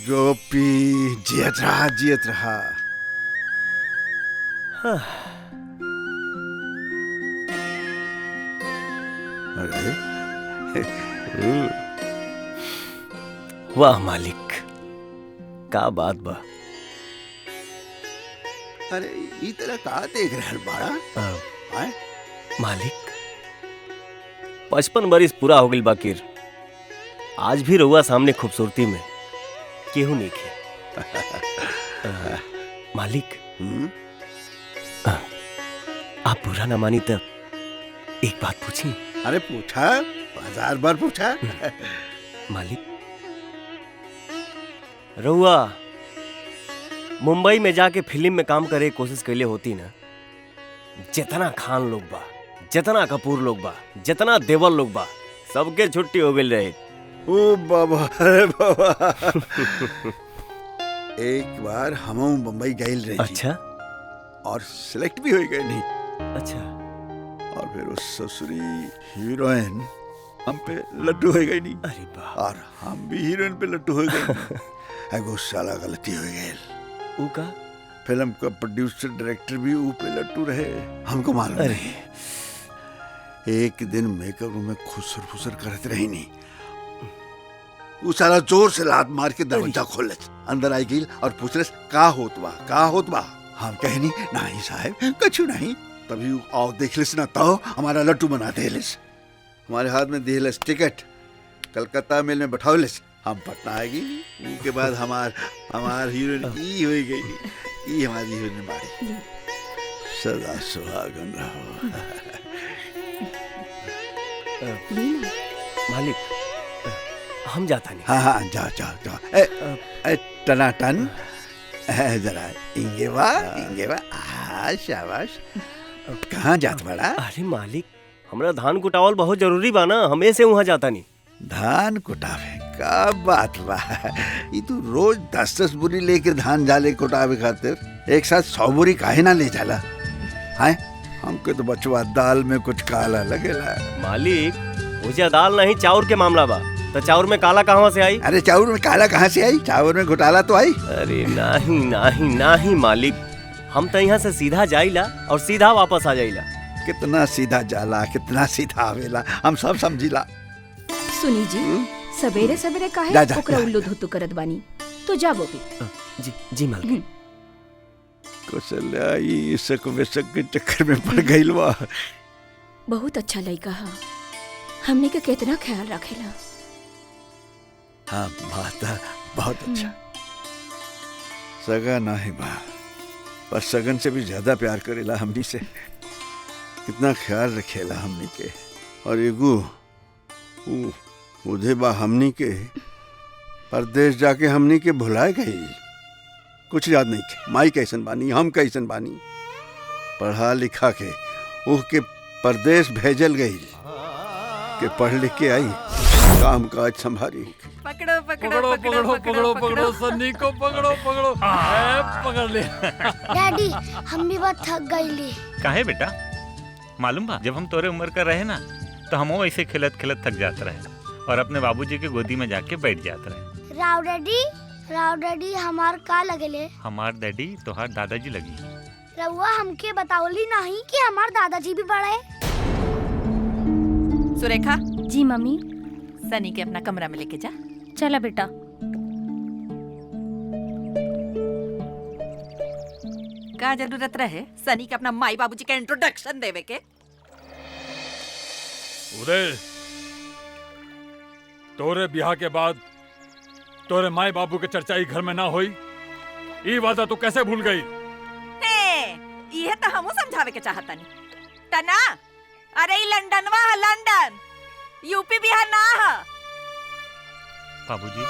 गोपी जियत रहा जियत रहा। अरे वाह मालिक, का बात बा। अरे ई तरह का देख रहल बाड़ा? आए? मालिक 55 बरिस पूरा हो गई बाकिर आज भी रहुआ सामने खूबसूरती में केहू नहीं खे। मालिक आप बुरा ना मानी तब एक बात पूछी? अरे पूछा, 1000 बार पूछा। मालिक रहुआ मुंबई में जाके फिल्म में काम करे कोशिश कैले होती ना, जितना खान लोग बा, जितना कपूर लोग बा, जितना देवल लोग बा, सबके छुट्टी हो गई रहे। ओ बाबा, अरे बाबा। एक बार हम मुंबई गए रहे। अच्छा। और सिलेक्ट भी हो गए नहीं। अच्छा। और फिर उस ससुरी हीरोइन हम पे लड्डू हो गई नहीं। अरे बाप। और हम भी हीरोइन पे लड्डू हो गए। एगो साला गलती हो गई। ऊ का? फिल्म का प्रोड्यूसर डायरेक्टर भी ऊ पे लड्डू रहे, हमको मालूम नहीं। एक दिन मेकअप रूम में खुसर फुसर करते रही नहीं, वो साला जोर से लात मार के दरवाजा खोल अंदर आई गई और पूछलस का होत बा, का होत बा। हम कहनी नहीं साहब कछु नहीं। तभी आओ देख लिस ना तो हमारा लड्डू बना देलिस, हमारे हाथ में देलिस टिकट, कलकत्ता मेल में बैठावलिस। हम पटना आ गई। उसके बाद हमार हीरोइन ई हो गई। ई हमारी हीरोइन बाड़ी। सदा सुहागन रहो। मालिक हम जाता नहीं। हाँ हाँ जाओ जाओ जाओ। टनाटन जरा इंगे वाह शाबाश। कहाँ जात बड़ा? अरे मालिक हमरा धान कुटावल बहुत जरूरी बा ना, हमें से वहाँ जाता नहीं। धान कुटावे का बात बा? ये तू रोज 10-10 बोरी लेके धान जाले कुटावे खातिर, एक साथ 100 बोरी काहे ना ले जाला? हाय हमके तो बचवा दाल में कुछ काला लगेला। मालिक मुझे दाल नहीं चाउर के मामला बा, तो चाउर में काला कहाँ से आई? अरे चाउर में काला कहाँ से आई? चाउर में घोटाला तो आई। अरे नहीं नहीं नहीं मालिक, हम तो यहाँ से सीधा जाइला और सीधा वापस आ जाइला। कितना सीधा जाला, कितना सीधा आवेला, हम सब समझिला। सुनी जी, सवेरे सवेरे काहे ओकरा उल्लू धुतु करत बानी? तो जा बोबी। जी जी मालिक। कौशल्या ई शक विशक के चक्कर में पड़ गइल बा। बहुत अच्छा लइका हा, हमने के कितना ख्याल रखेला। हाँ बात बहुत अच्छा। सगा नहीं बा, पर सगन से भी ज्यादा प्यार करेला हमनी से। कितना ख्याल रखेला हमनी के। और एगो उधे बा हमनी के परदेश जाके हमनी के भुलाए गई। कुछ याद नहीं के माई कैसन बानी, हम कैसन बानी। पढ़ा लिखा के ओह के परदेश भेजल गई के पढ़ लिख के आई, काम काज संभारी। पकड़ो पकड़ो पकड़ो पकड़ो पकड़ो सन्नी को पकड़ो पकड़ो। पकड़ ले। डैडी हम भी बहुत थक गईली। काहे बेटा? मालूम बा जब हम तोरे उम्र का रहे ना तो हम ऐसे खिलत खिलत थक जाते रहे और अपने बाबूजी के गोदी में जाके बैठ जाते रहे। राव डैडी हमार का लगेले? हमार डैडी तोहार दादाजी लगी। रउआ हमके बताओली नहीं कि हमार दादाजी भी बड़े? सुरेखा। जी मम्मी। सनी के अपना कमरा में लेके जा। चला बेटा। का जरूरत रहे सनी के अपना माई बाबूजी का इंट्रोडक्शन देवे के? उदय, तोरे ब्याह के बाद तोरे माई बाबू के चर्चा घर में ना होई, ये वादा तू कैसे भूल गई? ये तो हमू समझावे के चाहता नहीं तना। अरे लंदनवा है, लंदन, यूपी बिहार ना है। बाबूजी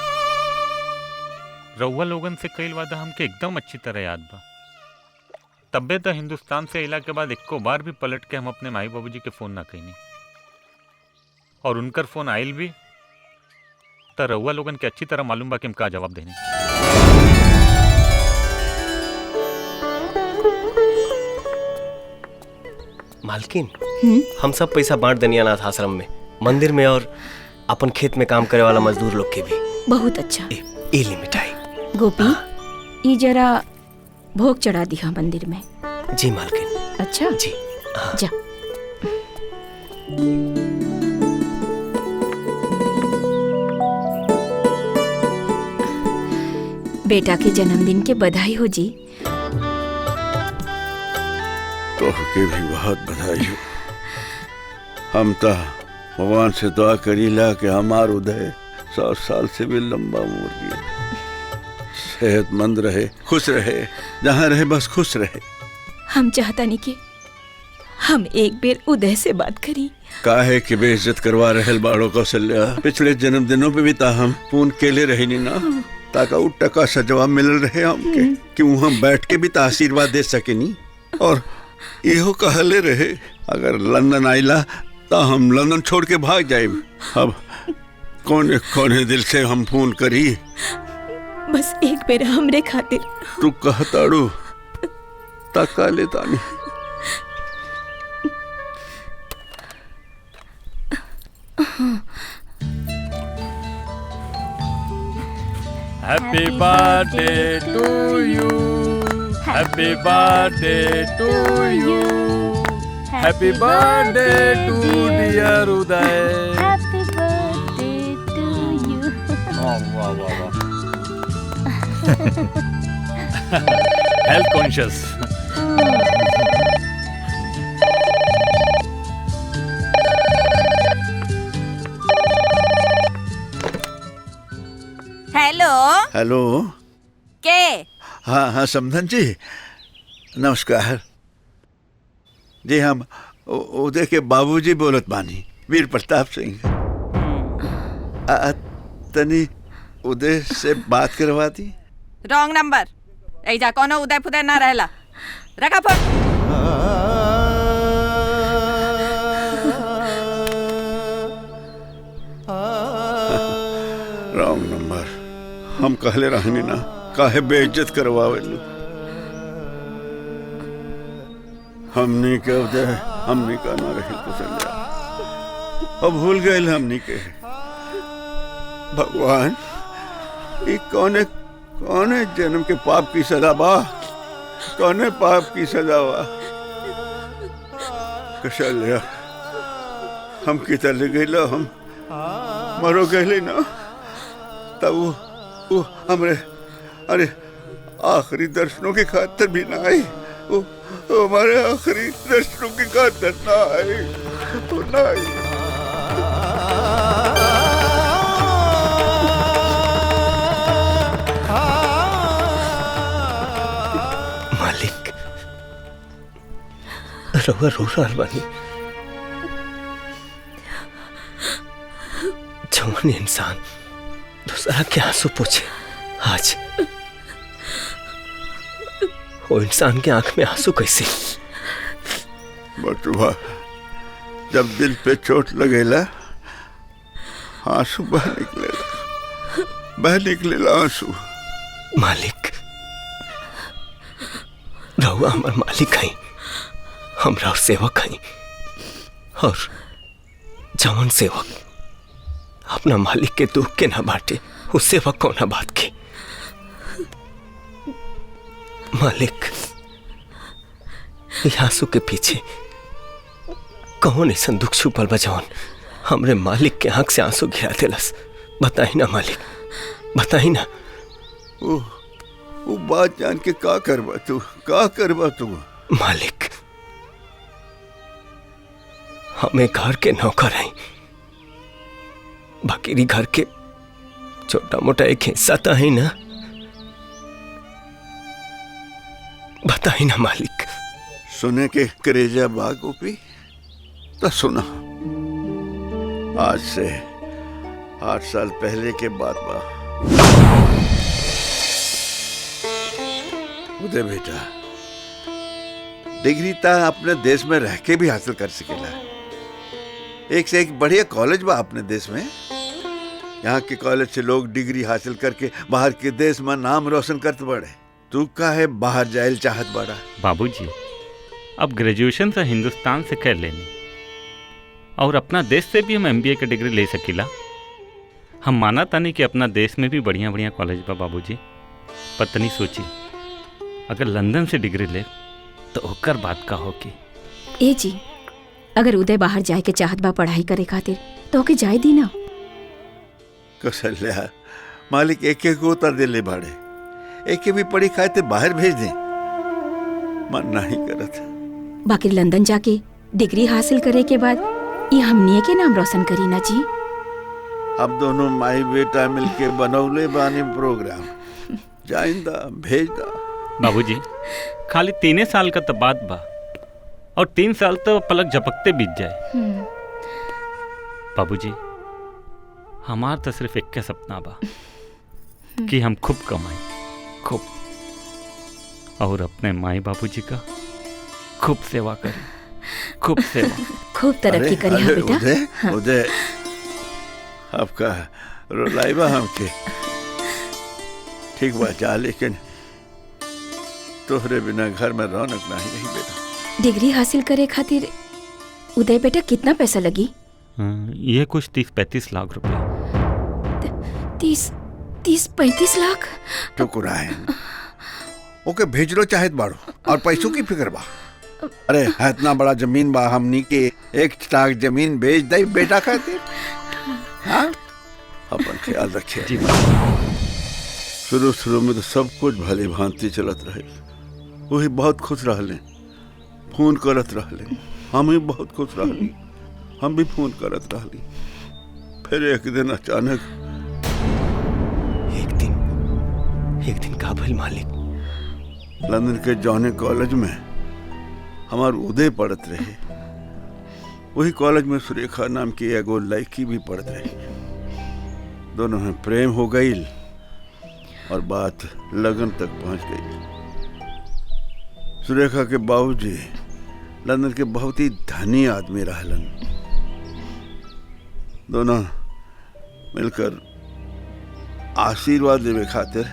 रउआ लोगन से कई वादा हमके एकदम अच्छी तरह याद बा। तब्बे तो हिंदुस्तान से इला के बाद एको बार भी पलट के हम अपने माई बाबूजी के फोन ना कईनी, और उनकर फोन आयल भी तो रउआ लोगन के अच्छी तरह मालूम बा कि हम का जवाब देने। मालकिन हम सब पैसा बांट देनी अनाथ आश्रम में, मंदिर में और अपन खेत में काम करे वाला मजदूर लोग के भी। बहुत अच्छा। ए ली मिठाई। गोपी, ये जरा भोग चढ़ा दिया मंदिर में। जी मालकिन। अच्छा जी हाँ। जा। बेटा के जन्मदिन के बधाई हो जी। तोहके भी बहुत बधाई हो। हम तो भगवान से दुआ करीला कि हमार उदय 100 साल से भी लंबा उम्र की, सेहतमंद रहे, खुश रहे, जहाँ रहे बस खुश रहे। हम चाहता नहीं कि हम एक बेर उदय से बात करी। काहे कि बेइज्जत करवा रहल बाड़ो कौशल्या। पिछले जन्मदिनों पे भी ता हम पून केले रहे नी ना, ताका उ टका सा जवाब मिलल रहे हमके कि हम बैठ के भी ता आशीर्वाद दे सके नी। और इहो कहले रहे अगर लंदन आइला ता हम लंदन छोड़ के भाग जाइब। अब कोने कोने दिल से हम फोन करी। बस एक बेर हमरे खातिर। तू कहताड़ू तका ले तानी। Happy birthday to you. Happy birthday to you. Happy birthday to dear Uday. Happy birthday to you. वाह वाह वाह। Health conscious. Hello hello. के हाँ हाँ समधन जी, नमस्कार जी। हम उदय के बाबूजी बोलत बानी, वीर प्रताप सिंह। तनी उदय से बात करवा दी। Wrong number. ऐजा कोनो उदय फुदय ना रहला। रखा फोन। Wrong number. हम कहले रहनी ना, काहे बेइज्जत करवावे लो। हमनी के उदय हमनी का ना रही कुशल्या। अब भूल गए हमनी के। भगवान ये कौने कौने जन्म के पाप की सजा बा, कौने पाप की सजा बा। कुशल्या हम कितना ले गए, हम मरो गए ना, तब वो हमरे अरे आखिरी दर्शनों के खातिर भी ना आई। वो हमारे आखिरी दर्शनों के खातिर ना आई, वो ना आई। मालिक रउआ रो रहल बानी। जौन इंसान दूसरा के आंसू पूछे, आज वो इंसान के आंख में आंसू कैसे? बटुआ जब दिल पे चोट लगेला आंसू बह निकलेला आंसू। मालिक रउआ हमार मालिक हई, हमरा और सेवक हई। और जवन सेवक अपना मालिक के दुख के ना बांटे, उस सेवक कौन बात के? मालिक ये आंसू के पीछे कौन ऐसा दुख छुपल बा जवन हमरे मालिक के आंख से आंसू गिरा देलस? बताई ना मालिक, बताई ना। वो बात जान के का करबा तू? मालिक हमें घर के नौकर हैं, बाकी घर के छोटा मोटा एक हिस्सा तो है ना। बताई ना मालिक। सुने के करेजा बा गोपी तो सुना। आज से 8 साल पहले के बात बा। उदय बेटा, डिग्री ता अपने देश में रह के भी हासिल कर सकेला। एक से एक बढ़िया कॉलेज बा अपने देश में। यहाँ के कॉलेज से लोग डिग्री हासिल करके बाहर के देश में नाम रोशन करते बड़े। तू काहे बाहर जायल चाहत बड़ा? बाबूजी अब ग्रेजुएशन से हिंदुस्तान से कर लेनी और अपना देश से भी हम MBA की डिग्री ले सकीला। हम माना तानी कि अपना देश में भी बढ़िया बढ़िया कॉलेज बा बाबूजी, पत्नी सोची अगर लंदन से डिग्री ले तो ओकर बात का होगी। ए जी, अगर उदय बाहर जाए के चाहत बा पढ़ाई करे खातिर तो ओके जाए दी ना। कौशल्या, मालिक एक एक उतर दे ले बाड़े, एक भी पढ़ी खाए ते बाहर भेज दे, मन नहीं करत। बाकी लंदन जाके डिग्री हासिल करे के बाद ये हमनिए के नाम रोशन करी ना जी। अब दोनों माई बेटा मिलके बनौले बानी प्रोग्राम, जाइंदा भेज दा। बाबूजी खाली 3 साल का तो बात बा और 3 साल तो पलक झपकते बीत जाए। बाबूजी हमार तो सिर्फ एक के सपना बा कि हम खूब कमाई, खूब, और अपने माई बाबूजी का खूब सेवा करें, खूब सेवा। खूब तरक्की करी हा बेटा। उदय, उदय, आपका रुलाइबा हमके ठीक बा जा, लेकिन तोहरे बिना घर में रौनक नहीं रही बेटा। डिग्री हासिल करे खातिर उदय बेटा कितना पैसा लगी? ये कुछ 30-35 लाख रुपए। 30-35 लाख? टुकुराए ओके भेज लो चाहे बाड़ो, और पैसों की फिक्र बा। अरे इतना बड़ा जमीन बा, हमनी के 1 लाख जमीन बेच दे बेटा खातिर। हाँ, अपन ख्याल रखिए। शुरू में तो सब कुछ भले भांति चलत रहे, वही बहुत खुश रहले, फोन करत रहले, हम ही बहुत खुश रहली, हम भी फोन करत रहली। फिर एक दिन अचानक एक दिन का भइल मालिक, लंदन के जॉनी कॉलेज में हमार उदय पढ़त रहे, वही कॉलेज में सुरेखा नाम की एगो लड़की भी पढ़त रही। दोनों में प्रेम हो गई और बात लगन तक पहुंच गई। सुरेखा के बाबूजी लंदन के बहुत ही धनी आदमी रहलन। दोनों मिलकर आशीर्वाद देवे खातिर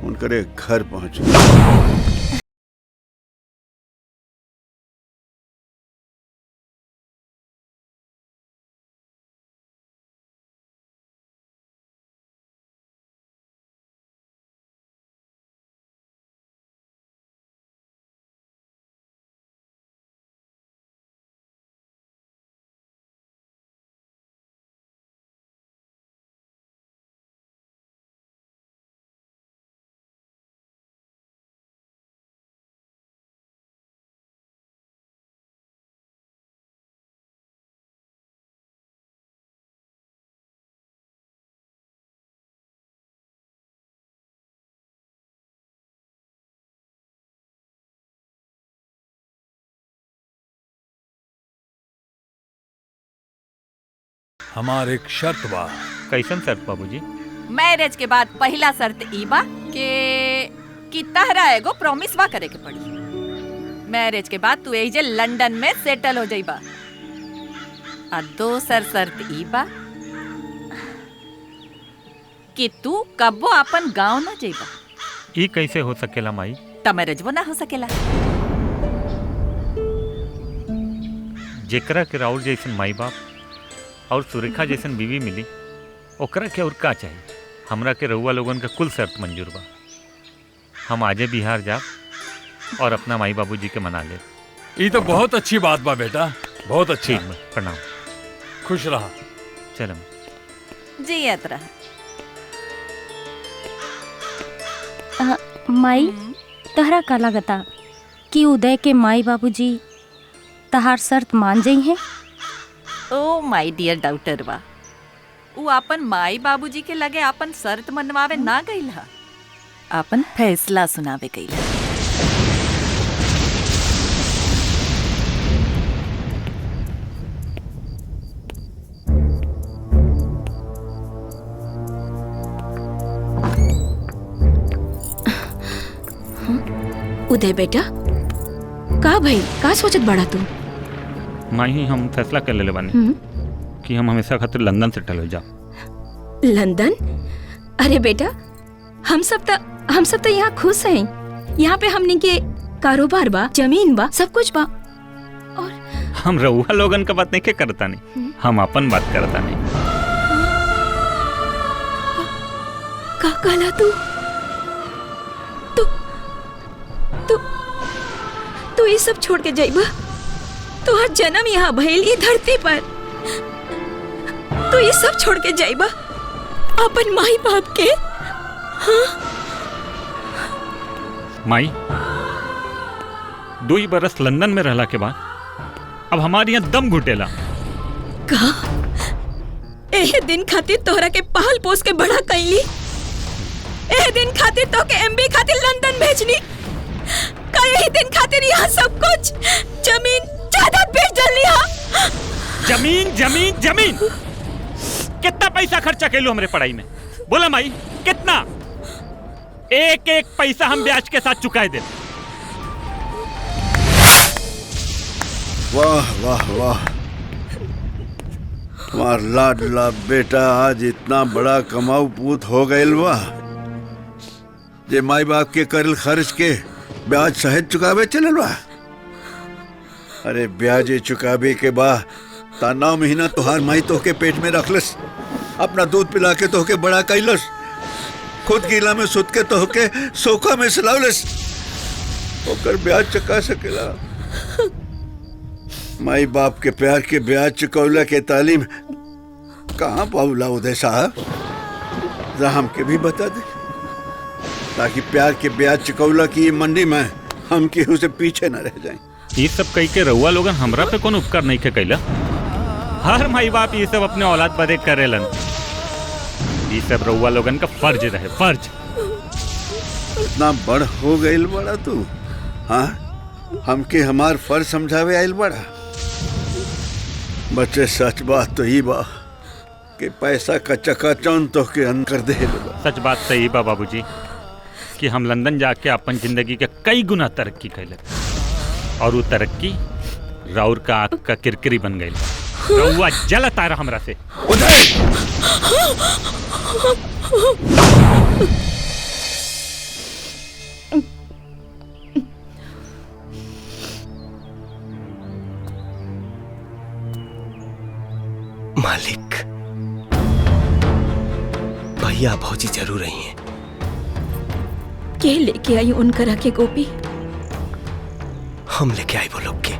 उनके घर पहुंच गए। हमार एक शर्त बा। कैसन शर्त बाबूजी? मैरिज के बाद पहला शर्त ई बा कि तहरा एगो प्रॉमिस बा करे के पड़ी। मैरिज के बाद तू एजे लंदन में सेटल हो जाइबा। और दोसर शर्त ई बा कि तू कब्बो अपन गांव न जाइबा। ई कैसे हो सकेला माई? त मैरिजबो ना हो सकेला। जेकरा के राउर जैसन माई बाप और सुरेखा जैसन बीवी मिली, ओकरा के और का चाहिए? हमरा के रउआ लोगन का कुल शर्त मंजूर बा। हम आजे बिहार जा और अपना माई बाबूजी के मना ले। ये तो बहुत अच्छी बात बा बेटा, बहुत अच्छी। ठीक बा, प्रणाम। खुश रहा। चलम। जियत रहा। माई, तहरा का लगता कि उदय के माई बाबूजी तहार शर्त मान जाई हैं? ओ माय डियर डॉक्टर बा, उ अपन माई बाबूजी के लगे अपन शर्त मनवावे ना गइल हा, अपन फैसला सुनावे गइल हा। उदय बेटा, का भाई का सोचत बड़ा तू? माई ही हम फैसला कर ले बानी कि हम हमेशा खातिर लंदन सेटल हो जा। लंदन? अरे बेटा, हम सब तो यहाँ खुश हैं। यहाँ पे हमने के कारोबार बा, जमीन बा, सब कुछ बा। और हम रउआ लोगन का बात नहीं के करता नहीं, हम अपन बात करता नहीं। का कहला तू? तू ये सब छोड़ के जाइबा? तोहार जन्म यहाँ भइल ई धरती पर, तू ये सब छोड़ के जाइबा अपन माई बाप के? हाँ? माई 2 बरस लंदन में रहला के बाद अब हमारे यहाँ दम घुटेला। का एहे दिन खातिर तोहरा के पाल पोस के बड़ा कैली, एहे दिन खातिर तो के एमबी खातिर लंदन भेजनी, का एहे दिन खातिर यहाँ सब कुछ जमीन जायदाद बेच डाली? हाँ? जमीन जमीन जमीन कितना पैसा खर्चा कैलो हमरे पढ़ाई में? बोला माई कितना? एक एक पैसा हम ब्याज के साथ चुकाए दे। वाह वाह वाह, तुम्हार लाडला बेटा आज इतना बड़ा कमाऊ पूत हो गयल बा जे माई बाप के करल खर्च के ब्याज सहित चुकावे चलल बा। अरे ब्याज चुकावे के बाद 9 महीना तुहार माई तोहके पेट में रखलस, अपना दूध पिला के तोहके बड़ा कैलस, खुद गीला में सुत के तोहके सोखा में सलावलस, ओकर ब्याज चुका सकेला? माई बाप के प्यार के ब्याज चुकौला के तालीम कहाँ पाउला उदय साहब? जरा हमके भी बता दे, ताकि प्यार के ब्याज चुकौला की मंडी में हम केहू से पीछे न रह जाएं। ये सब कई के रउआ लोगन हमरा पे कौन उपकार नहीं के कैला? हर माई बाप ये सब अपने औलाद बदे करेलन। ये सब रउआ लोगन का फर्ज रहे, फर्ज। इतना बड़ हो गईल बड़ा तू? हाँ, हमके हमार फर्ज समझावे आइल बड़ा? बच्चे सच बात तो ही बा कि पैसा का चकाचौंध तो के अंदर दे बा। सच बात सही बा बाबूजी कि हम लंदन जाके अपन जिंदगी के कई गुना तरक्की कैले, और वो तरक्की राउर का आँख का किरकिरी बन गई। रउआ जलत आ रहा हमरा से। मालिक, भैया भौजी जरूर रही हैं। के लेके आई उनकरा के गोपी? हम लेके आए वो लोग के,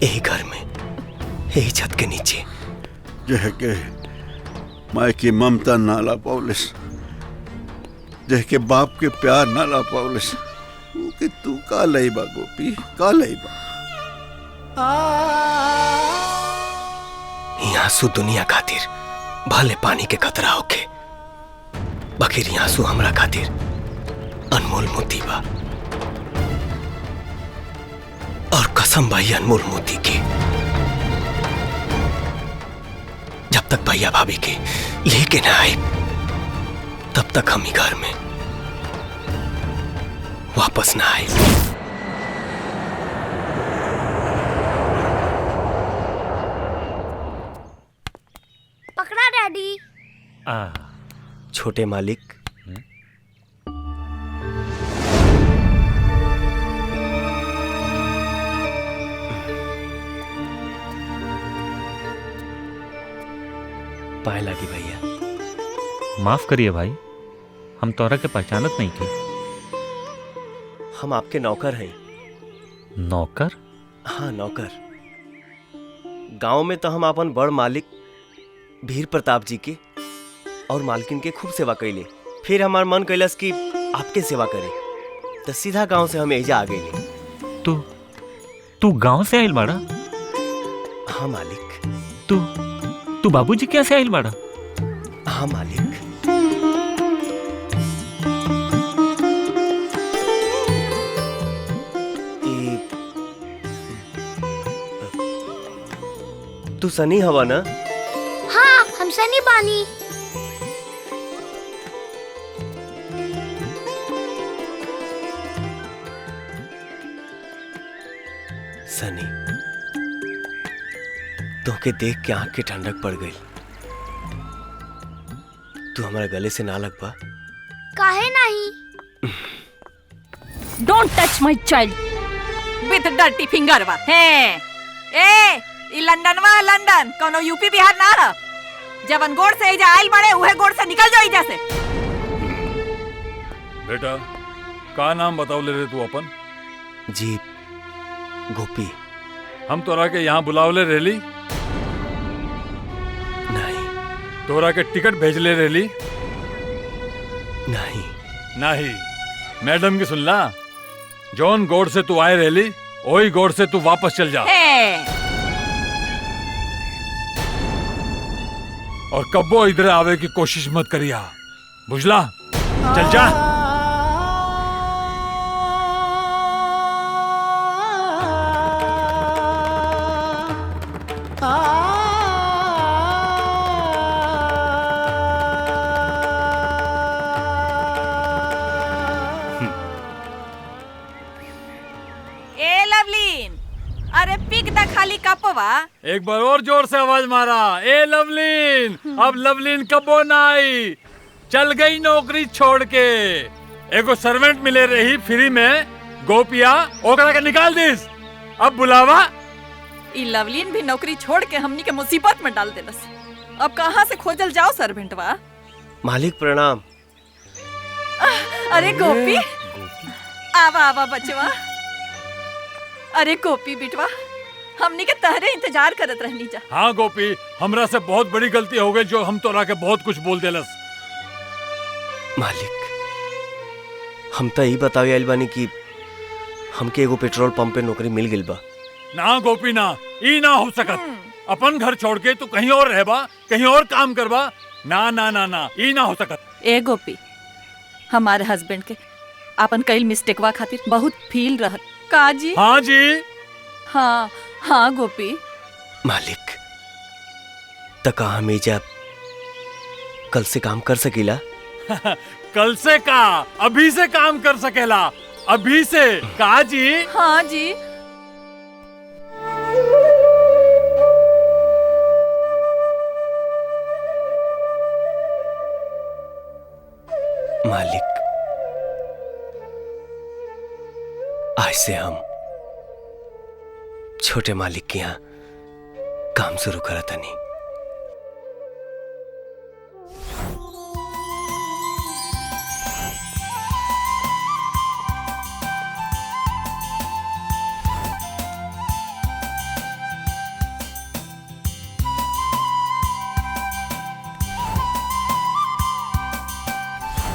यही घर में, यही छत के नीचे। जह के माई की ममता ना ला पाउलिस, जह के बाप के प्यार ना ला पाउलिस, कि तू का लई बा गोपी, का लई बा? आंसू दुनिया खातिर भले पानी के कतरा होके, बखेर आंसू हमरा खातिर अनमोल मोती बा। और कसम भाई अनमोल मोती के, जब तक भैया भाभी के लेके ना आए तब तक हम ही घर में वापस ना आए। पकड़ा डैडी। छोटे मालिक, पाए लागी भैया। माफ करिए भाई, हम तोरा के पहचानत नहीं की। हम आपके नौकर हैं। नौकर? हाँ नौकर। गांव में तो हम अपन बड़ मालिक भीर प्रताप जी के और मालकिन के खूब सेवा कैले, फिर हमार मन कैलस कि आपके सेवा करे, तो सीधा गांव से हम एजा आ गए। तू गांव से आइल बाड़ा? हाँ मालिक। तू बाबूजी कैसे आइल बाड़ा? हाँ मालिक। तू सनी हवा ना? हाँ, हम सनी बानी। सनी, तोके देख के आंख के ठंडक पड़ गई। तू हमारा गले से ना लग पा? काहे नहीं? Don't touch my child with dirty finger बा। हैं ए ई लंदनवा लंदन कोनो यूपी बिहार ना रह। जवन गोड़ से एजा आइल बड़े उहे गोड़ से निकल जाओ एजा से। बेटा का नाम बताओ ले रे तू अपन? जी गोपी। हम तोरा के यहाँ बुलावले रहली? नहीं। तोरा के टिकट भेजले रहली? नहीं। नहीं। मैडम की सुनला, जौन गोड़ से तू आए रहली वही गोड़ से तू वापस चल जा। और कब्बो इधर आवे की कोशिश मत करिया, बुझला? चल जा। ए लवलीन, अरे पिक द खाली कपवा। एक बार और जोर से आवाज मारा। ए लवलीन, अब लवलीन कबो ना आई, चल गई नौकरी छोड़ के। एगो सर्वेंट मिले रही फ्री में, गोपिया ओकरा के निकाल दिस। अब बुलावा। ई लवलीन भी नौकरी छोड़ के हमनी के मुसीबत में डाल देलस। अब कहाँ से खोजल जाओ सर्वेंटवा? मालिक प्रणाम। अरे गोपी, आवा आवा बचवा। अरे गोपी बिटवा, हमनी के तहरे इंतजार करत रहनी जा। हाँ गोपी, हमरा से बहुत बड़ी गलती हो गई जो हम तोरा के बहुत कुछ बोल देलस। मालिक, हम तो यही बतावे आइल बानी कि हमके एगो पेट्रोल पंप पे नौकरी मिल गइल बा। ना गोपी ना, ई ना हो सकत। अपन घर छोड़ के तू कहीं और रहबा, कहीं और काम करबा। ना ना ना ना, ई ना हो सकत। ए गोपी, हमारे हस्बैंड के अपन कई मिस्टेकवा खातिर बहुत फील रहत। का जी? हाँ जी। हाँ हाँ गोपी। मालिक, त कहा मेजा कल से काम कर सकीला? कल से का, अभी से काम कर सकेला। अभी से का जी? हाँ जी। मालिक, आज से हम छोटे मालिक के यहाँ काम शुरू करा तनी।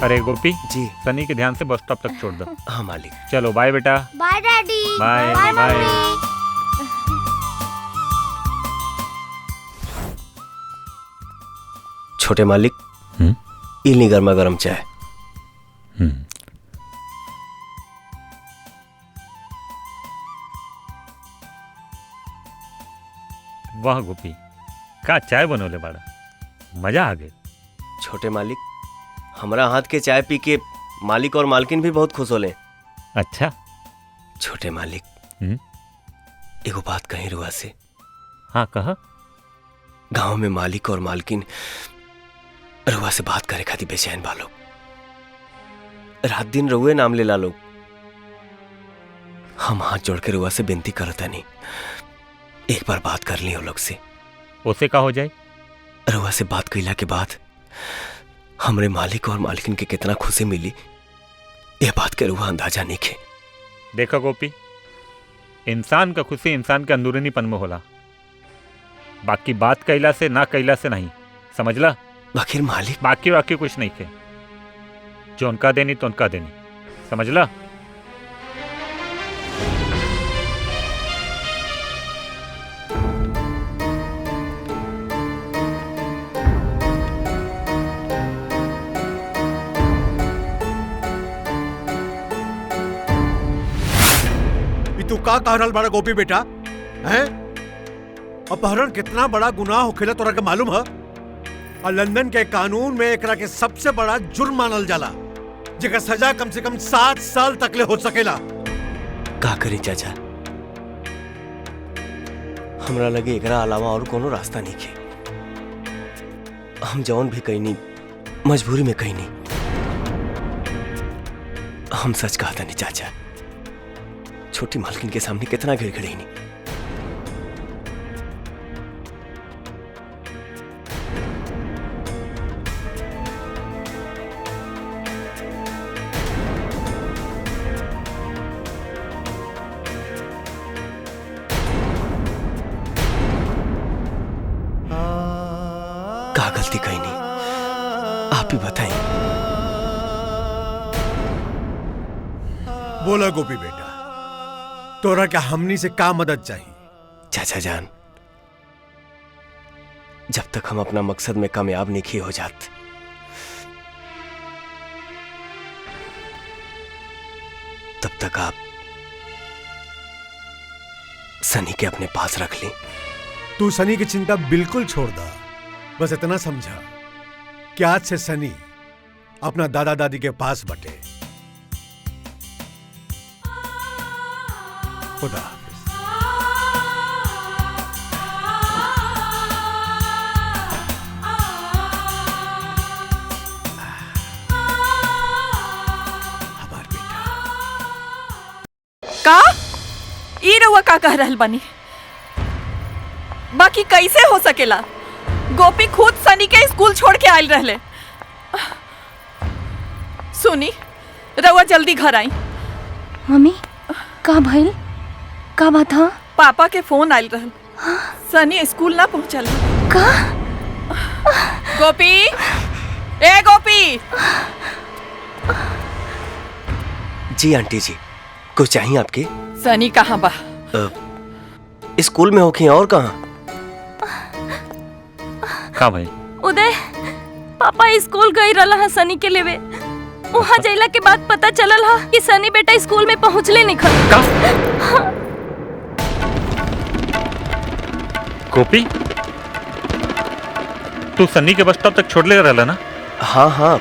अरे गोपी जी। सनी के ध्यान से बस स्टॉप तक छोड़ दो। हाँ मालिक। चलो बाय बेटा। Bye daddy. Bye bye bye. Mummy. छोटे मालिक, इलनी गर्मा गर्म चाय। वाह गोपी, का चाय बनोले बाड़ा, मजा आ गए। छोटे मालिक, हमारा हाथ के चाय पी के मालिक और मालकिन भी बहुत खुश होले। अच्छा। छोटे मालिक, एगो बात कहीं रुआ से। हाँ कहा। गांव में मालिक और मालकिन रुआ से बात करे खातिर बेचैन बा लोग। रात दिन रुए नाम लेला लोग। हम हाथ जोड़ के रुआ से विनती करता नहीं, एक बार बात कर ली वो लोग से। उसे का हो जाए? रुआ से बात कइला के बाद हमरे मालिक और मालकिन के कितना खुशी मिली, ये बात के रुआ अंदाजा नहीं खे। देखो गोपी, इंसान का खुशी इंसान के अंदरूनीपन में होला, बाकी बात कैला से ना कैला से नहीं, समझला? बाकी मालिक, बाकी वाकी कुछ नहीं खे, जो उनका देनी तो उनका देनी, समझला? तू का कह रहल बड़ा गोपी बेटा? हैं? अपहरण कितना बड़ा गुनाह होखेला तोरा के मालूम है? और लंदन के कानून में एकरा के सबसे बड़ा जुर्म मानल जाला, जेकर सजा कम से कम 7 साल तक ले हो सकेला। का करी चाचा, हमरा लगे एकरा अलावा और कोनो रास्ता नहीं खे। हम जौन भी कहीं मजबूरी में कहीं नहीं। हम सच कहता नहीं चाचा, छोटी मालकिन के सामने कितना गिड़गिड़ी नहीं। आप ही बताएं। बोला गोपी बेटा, तोरा क्या हमनी से का मदद चाहिए? चाचा जान, जब तक हम अपना मकसद में कामयाब नहीं हो जाते, तब तक आप सनी के अपने पास रख ली। तू सनी की चिंता बिल्कुल छोड़ दा। बस इतना समझा कि आज से सनी अपना दादा दादी के पास बटे। खुदा हाफिज। हमार बेटा का ई रउआ का कह रहल बानी? बाकी कैसे हो सकेला? गोपी खुद सनी के स्कूल छोड़ के आयल रहले। सुनी, रउआ जल्दी घर आई। मम्मी का भइल? का बात हा? पापा के फोन आयल रहल, सनी स्कूल ना पहुंचल। का? गोपी, ए गोपी। जी आंटी जी, कुछ चाहिए आपके? सनी कहाँ बा? स्कूल में होखी और कहाँ? का भाई? उदय, पापा स्कूल गई रहला हा सनी के लेवे। वहाँ जइला के बाद पता चलल हा कि सनी बेटा स्कूल में पहुँचले नहीं खल। का? गोपी, तू सनी के बस स्टॉप तक छोड़ ले रहला ना? हाँ हाँ,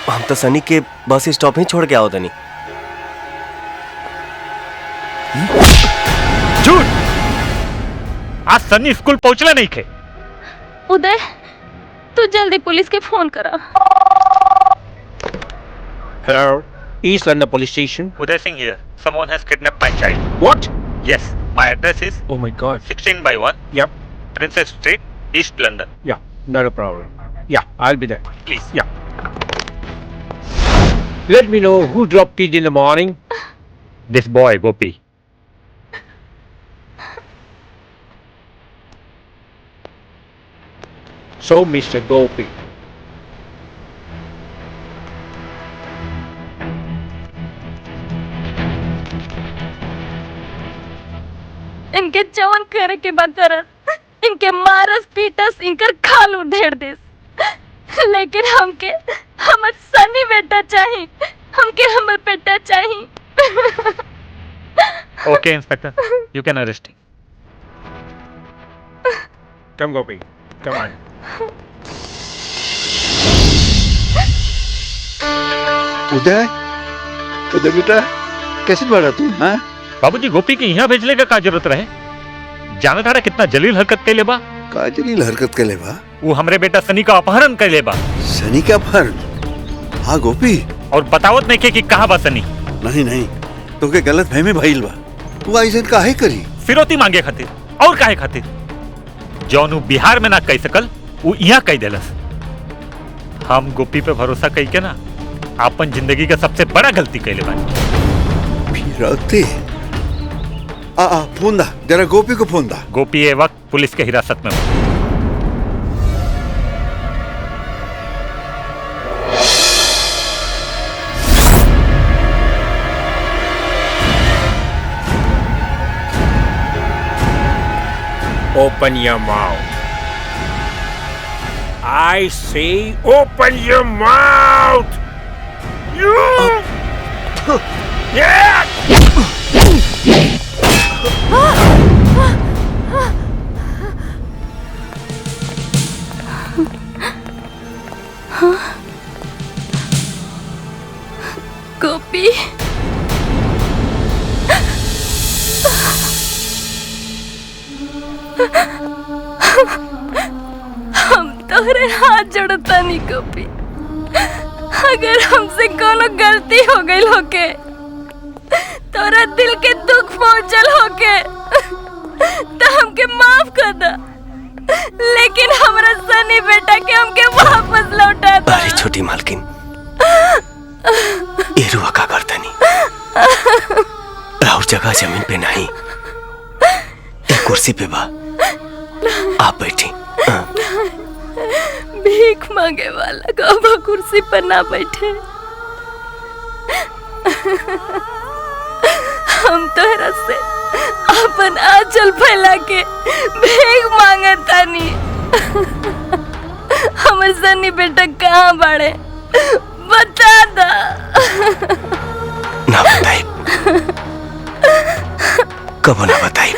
हम तो सनी के बस स्टॉप ही छोड़ के आओ तनी। झूठ! आज सनी स्कूल पहुंचला नहीं खे। उदय, तू जल्दी पुलिस के फोन करा। Hello, East London Police Station. Uday Singh here. Someone has kidnapped my child. What? Yes, my address is Oh my God. 16/1, Yep. Princess Street, East London. Yeah, not a problem. Yeah, I'll be there. Please. Yeah. Let me know who dropped kid in the morning. This boy, Gopi. So, Mr. Gopi. इनके जवन करे के बाद करत, इनके मारस Pitt's, इनकर खाल उधेड़ देस। लेकिन हमके हमर सनी बेटा चाहिए, हमके हमर बेटा चाहिए। Okay, Inspector. You can arrest him. Come, Gopi. Come on. उदय, उदय बेटा, कैसे बढ़ा तू? हाँ? बाबूजी, गोपी के यहाँ भेजले का जरूरत रहे? जाना था कितना जलील हरकत के लेबा? का जलील हरकत के लेबा? वो हमरे बेटा सनी का अपहरण कर लेबा। सनी का अपहरण? हाँ गोपी। और बतावत नहीं के कि कहाँ बा सनी? नहीं नहीं, तो के गलत फहमी भइल बा। तू ऐसे काहे करी? फिरौती मांगे खातिर और काहे खातिर? जौन उ बिहार में ना कह सकल, वो यहाँ कह देलस। हम गोपी पे भरोसा कई के ना अपन जिंदगी का सबसे बड़ा गलती कैले बानी। फिरौती? फोन दा, जरा गोपी को फोन दा। गोपी ये वक्त पुलिस के हिरासत में बा। Open your mouth. I say, open your mouth. You. Yeah. गोपी, हम तोहरे हाथ जोड़ता नहीं गोपी। अगर हमसे कोनो गलती हो गई होके, तोरा दिल के दुख पहुंचल होके, तो हमके माफ कर दा। लेकिन हमरा सनी बेटा के हमके वापस लौटा दो। अरे छोटी मालकिन, ये रुआ का करतनी। राउर जगह जमीन पे नहीं, एक कुर्सी पे बा। आप बैठी। भीख मांगे वाला कबो कुर्सी पर ना बैठे। हम तोहरा से अपन आंचल फैला के भीख मांगतानी। हमर सनी बेटा कहाँ बाड़े बता दा। ना बताई, कबो ना बताई।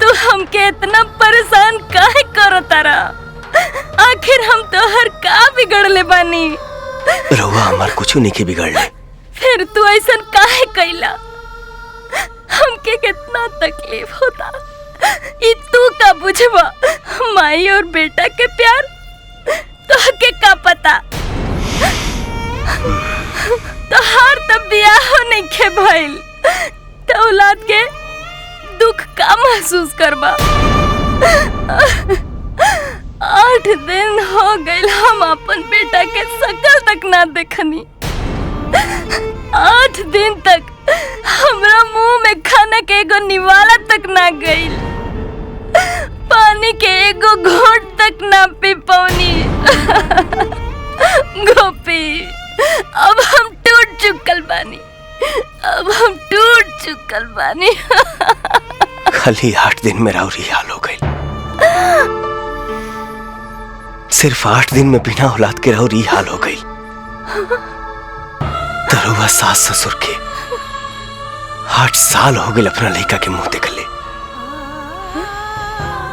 तू हमके इतना परेशान काहे करो तारा? आखिर हम तोहर का बिगड़ले बानी? रउआ हमार कुछ नहीं के बिगड़ले। फिर तू ऐसा काहे कैला? हमके कितना तकलीफ होता, ई तू का बुझबा? माई और बेटा के प्यार तोहके का पता? तोहार तब बियाह नहीं खे भइल, तो औलाद के दुख का महसूस करबा? 8 दिन हो गए हम अपन बेटा के शकल तक ना देखनी। 8 दिन तक हमरा मुंह में खाना के एगो निवाला तक ना गइल, पानी के एगो घोंट तक ना पी पौनी। गोपी, अब हम टूट चुकल बानी, अब हम टूट चुकल बानी। खाली 8 दिन में राउरी हाल हो गई। सिर्फ 8 दिन में बिना औलाद के राउरी हाल हो गई। तरुआ सास ससुर के 8 साल हो गए अपना लड़का के मुंह देख ले।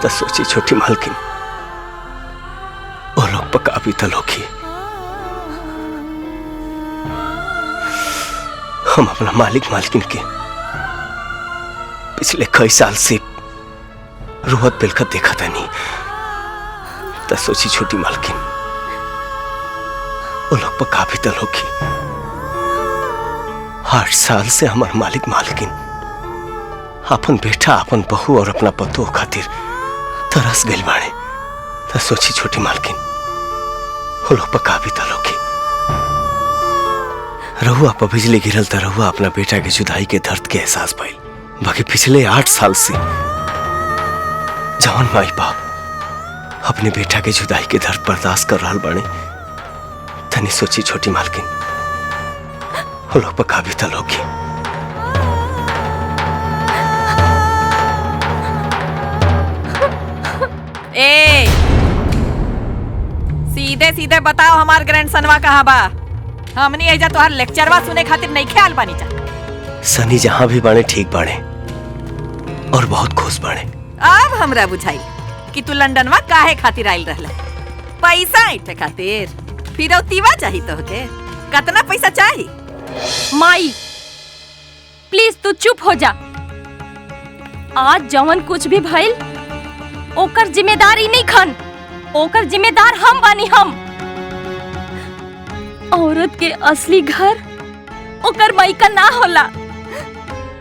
तो सोची छोटी मालकिन, वो लोग पका भी तल होगी। हम अपना मालिक मालकिन के पिछले कई साल से रोहत बिलखत देखा था नहीं। तो सोची छोटी मालकिन, वो लोग पका भी तल होगी। 8 साल से हमारे मालिक मालकिन अपन बेटा, अपन बहू और अपना पतो खातिर तरस गइल बाड़े। तो सोची छोटी मालकिन, वो लोग पका भी तल होगी। रहुआ पर बिजली गिरल तो रहुआ अपना बेटा के जुदाई के दर्द के एहसास पाई। बाकी पिछले 8 साल से जवान माई बाप अपने बेटा के जुदाई के दर्द बर्दाश्त कर रहा बाड़े। तनी सोची छोटी मालकिन, वो लोग पका भी तल होगी। ए, सीधे सीधे बताओ हमार ग्रैंडसनवा कहाँ बा? हमनी एजा तोहार लेक्चरवा सुने खातिर नहीं ख्याल बानी जा। सनी जहां भी बाड़े ठीक बाड़े और बहुत खुश बाड़े। अब हमरा बुझाई कि तू लंदनवा काहे खातिर आइल रहला। पैसा ऐठे खातिर? फिरौतीवा चाही तोहके? कितना पैसा चाही? माई प्लीज तू चुप हो जा। आज जवन कुछ भी भइल ओकर जिम्मेदारी नहीं खन, ओकर जिम्मेदार हम बानी। हम औरत के असली घर ओकर मायका ना होला,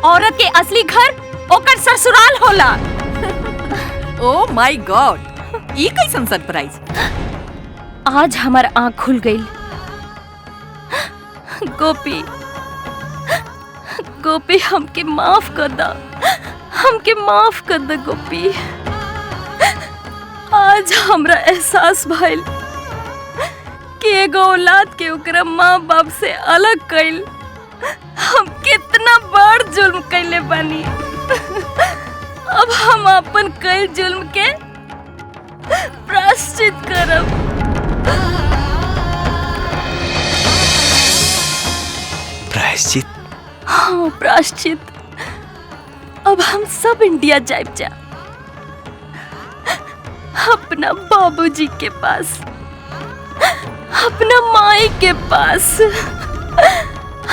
औरत के असली घर ओकर ससुराल होला। ओ माय गॉड, ई कैसन सरप्राइज! आज हमार आँख खुल गई। गोपी, गोपी हमके माफ कर दा, हमके माफ कर दा गोपी। आज हमरा एहसास भइल कि एगो औलाद के ओकरा माँ बाप से अलग कइल हम कितना बड़ जुल्म कइले बानी। अब हम अपन कइल जुल्म के प्रायश्चित करब। प्रायश्चित? हाँ प्रायश्चित। अब हम सब इंडिया जाइब जा, अपना बाबूजी के पास, अपना माई के पास,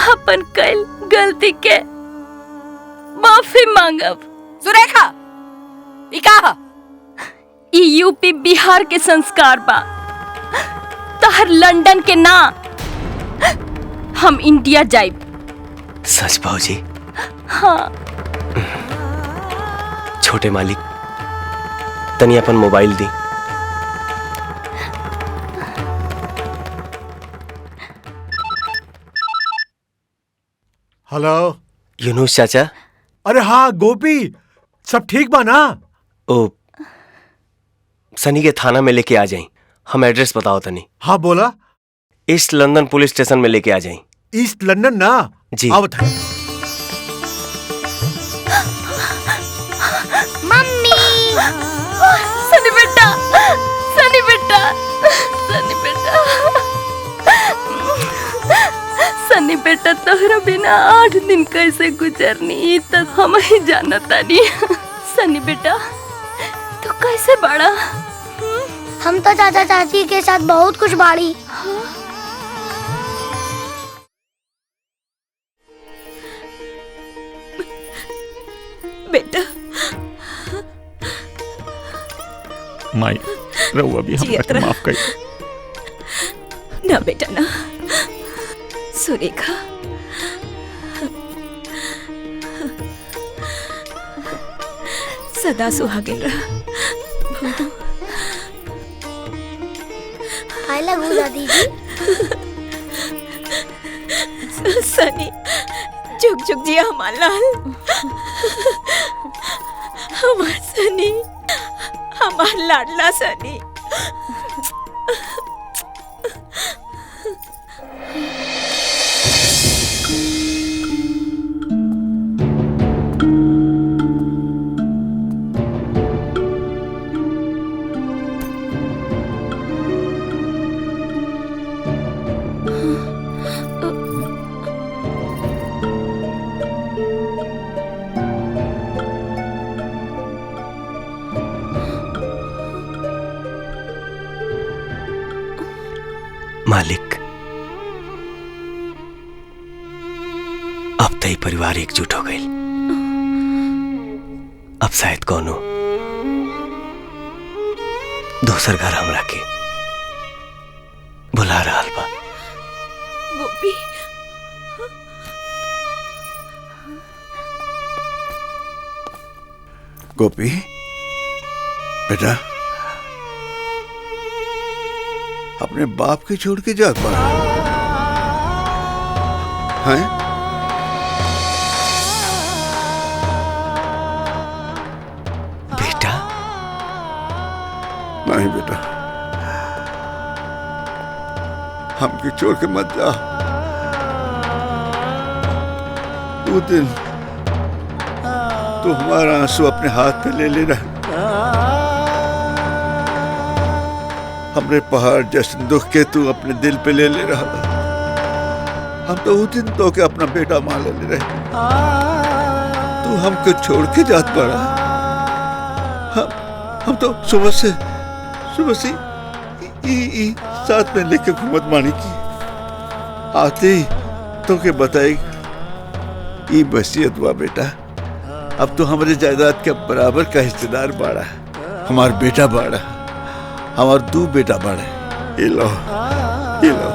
अपन कल गलती के माफी मांगब। सुरेखा, ई का? ई यूपी बिहार के संस्कार बा, तहर लंदन के ना। हम इंडिया जाइब। सच भाजी? हाँ। छोटे मालिक तनी अपन मोबाइल दी। हेलो यूनुस चाचा। अरे हाँ गोपी, सब ठीक बा ना? ओ सनी के थाना में लेके आ जाई, हम एड्रेस बताओ तनी। हाँ बोला। ईस्ट लंदन पुलिस स्टेशन में लेके आ जाए। ईस्ट लंदन ना जी। आओ बता। मम्मी सनी बेटा, सनी बेटा, सनी बेटा, सनी बेटा, तोहरा बिना 8 दिन कैसे गुजरनी तक हम ही जानता नहीं। सनी बेटा तू कैसे बड़ा? हम तो चाचा चाची के साथ बहुत कुछ बाड़ी। बेटा माई रहुआ भी जियत हमका रह। माफ कर। ना बेटा ना, सुरेखा सदा सुहागिन रहा। आई लव यू दादी जी। सनी झुक झुक जिया हमार लाल, हमार सनी, हमार लाडला सनी। मालिक, अब तई परिवार एकजुट हो गई। अब शायद कौनो दूसर घर हमरा के बुला रहा बा। गोपी गोपी बेटा, अपने बाप के छोड़ के जात पड़ा हैं? बेटा नहीं बेटा, हमके छोड़ के मत जा। वो दिन तू हमारा आंसू अपने हाथ पे ले लेना। हमरे पहाड़ जश्न दुख के तू अपने दिल पे ले ले रहा। हम तो उस दिन तो के अपना बेटा मान ले रहे, तू हमको छोड़ के जात पड़ा। हम तो सुबह से साथ में लेके घूमत मानी की आते ही तो के बताई ई वसीयत हुआ बेटा। अब तो हमारे जायदाद के बराबर का हिस्सेदार बाड़ा, हमार बेटा बाड़ा, हमार 2 बेटा बाड़े। ये लो, ये लो।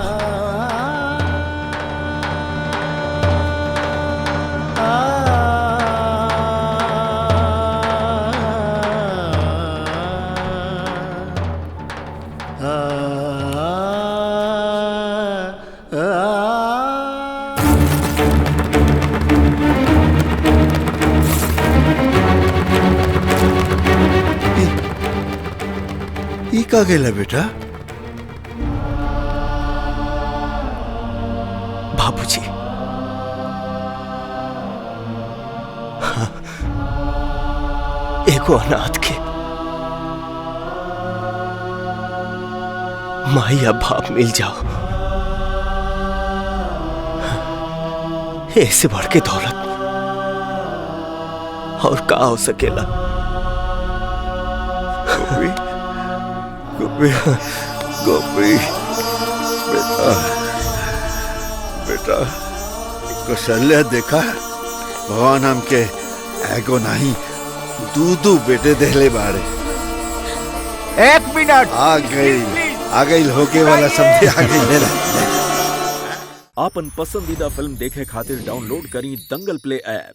ई का गेला बेटा? बाबूजी, हाँ, एगो अनाथ के माई या बाप मिल जाओ, ऐसे बढ़ के दौलत और का हो सकेला। गोपी, गोपी, गोपी, बेटा, बेटा, कौशल्या देखा, भगवान हमके एगो नहीं 2 बेटे देले बाड़े। 1 मिनट। आ गई होके वाला समझे आ गई। आपन पसंदीदा फिल्म देखे खातिर डाउनलोड करी दंगल प्ले ऐप।